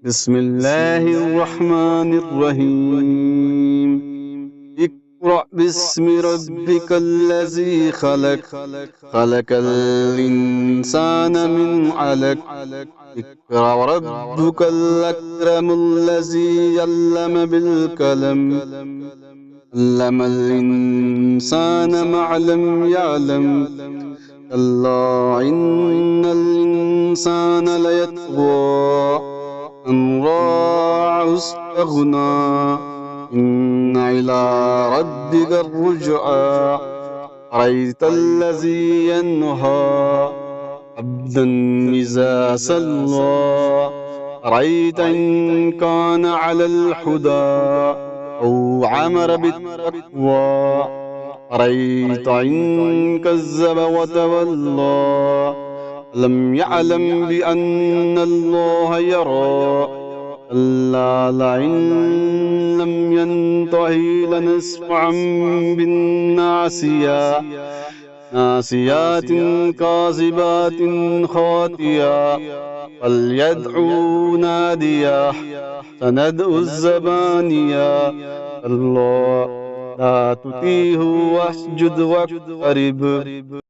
بسم الله الرحمن الرحيم. اقرأ باسم ربك الذي خلق. خلق الإنسان من علق. اقرأ وربك الأكرم الذي علم بالقلم. علم الإنسان ما لم يعلم. كلا إن الإنسان ليطغى أن رآه استغنى. إن إلى ربك الرجعى. أرأيت الذي ينهى عبدا إذا صلى. أرأيت إن كان على الهدى أو أمر بالتقوى. أرأيت إن كذب وتولى. لم يعلم بأن الله يرى. كلا لئن لم ينته لنسفعا بالناصية. ناصيات كاذبات خاطئة. فليدعو ناديه. سندعو الزبانية. الله لا تطيعه واسجد واقترب.